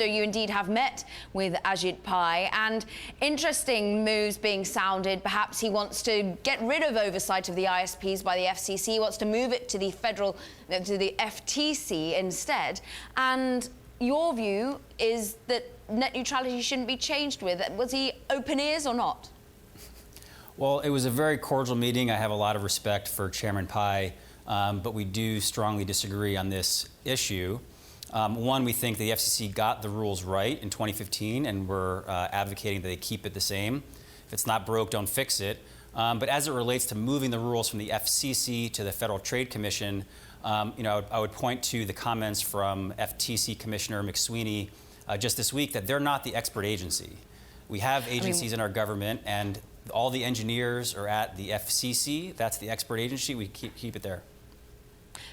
You indeed have met with Ajit Pai, and interesting moves being sounded. Perhaps he wants to get rid of oversight of the ISPs by the FCC. He wants to move it to the FTC instead. And your view is that net neutrality shouldn't be changed with. Was he open ears or not? Well, it was a very cordial meeting. I have a lot of respect for Chairman Pai, but we do strongly disagree on this issue. One, we think the FCC got the rules right in 2015, and we're advocating that they keep it the same. If it's not broke, don't fix it. But as it relates to moving the rules from the FCC to the Federal Trade Commission, I would point to the comments from FTC Commissioner McSweeney just this week that they're not the expert agency. We have agencies in our government, and all the engineers are at the FCC. That's the expert agency. We keep it there.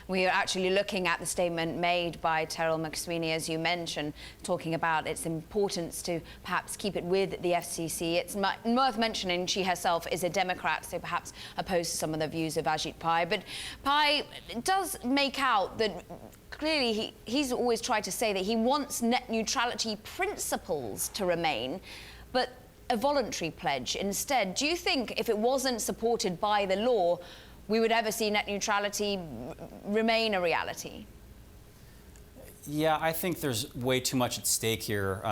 We are actually looking at the statement made by Terrell McSweeney, as you mentioned, talking about its importance to perhaps keep it with the FCC. It's worth mentioning she herself is a Democrat, so perhaps opposed to some of the views of Ajit Pai. But Pai does make out that clearly he's always tried to say that he wants net neutrality principles to remain, but a voluntary pledge instead. Do you think if it wasn't supported by the law, we would ever see net neutrality remain a reality? Yeah, I think there's way too much at stake here.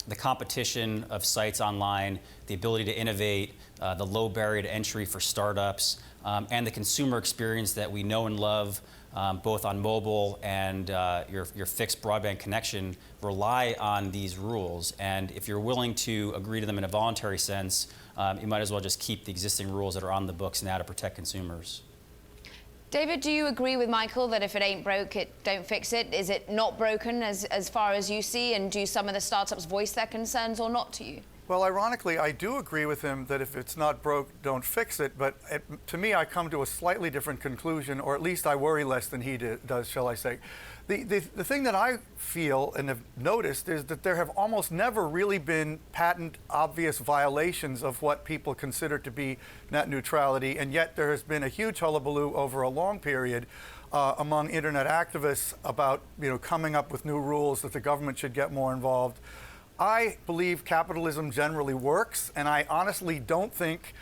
The competition of sites online, the ability to innovate, the low barrier to entry for startups, and the consumer experience that we know and love, both on mobile and your fixed broadband connection, rely on these rules. And if you're willing to agree to them in a voluntary sense, you might as well just keep the existing rules that are on the books now to protect consumers. David, do you agree with Michael that if it ain't broke, don't fix it? Is it not broken as far as you see? And do some of the startups voice their concerns or not to you? Well, ironically, I do agree with him that if it's not broke, don't fix it. But to me, I come to a slightly different conclusion, or at least I worry less than he does, shall I say. The thing that I feel and have noticed is that there have almost never really been patent obvious violations of what people consider to be net neutrality, and yet there has been a huge hullabaloo over a long period among internet activists about coming up with new rules that the government should get more involved. I believe capitalism generally works, and I honestly don't think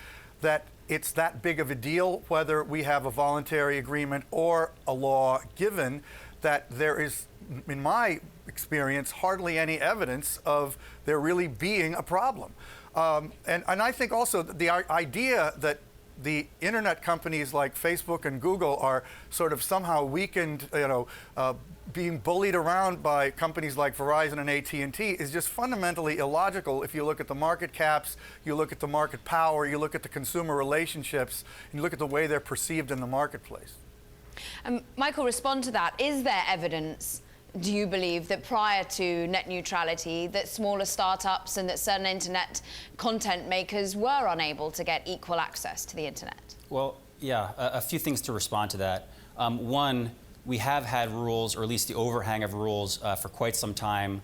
that it's that big of a deal whether we have a voluntary agreement or a law, given that there is, in my experience, hardly any evidence of there really being a problem. And I think also the idea that the internet companies like Facebook and Google are sort of somehow weakened, being bullied around by companies like Verizon and AT&T is just fundamentally illogical if you look at the market caps, you look at the market power, you look at the consumer relationships, and you look at the way they're perceived in the marketplace. Michael, respond to that. Is there evidence, do you believe, that prior to net neutrality, that smaller startups and that certain internet content makers were unable to get equal access to the internet? Well, yeah, a few things to respond to that. One, we have had rules, or at least the overhang of rules, for quite some time,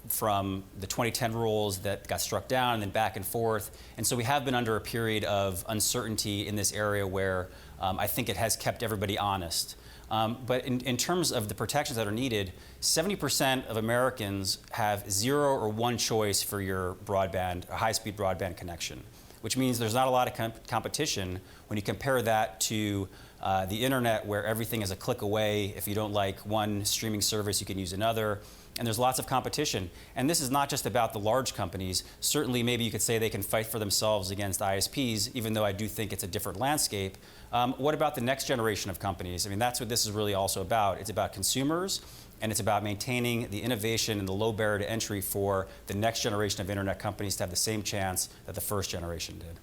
from the 2010 rules that got struck down and then back and forth. And so we have been under a period of uncertainty in this area where I think it has kept everybody honest. But in terms of the protections that are needed, 70% of Americans have 0 or 1 choice for your broadband, a high-speed broadband connection, which means there's not a lot of competition when you compare that to the internet, where everything is a click away. If you don't like one streaming service, you can use another. And there's lots of competition. And this is not just about the large companies. Certainly, maybe you could say they can fight for themselves against ISPs, even though I do think it's a different landscape. What about the next generation of companies? I mean, that's what this is really also about. It's about consumers, and it's about maintaining the innovation and the low barrier to entry for the next generation of internet companies to have the same chance that the first generation did.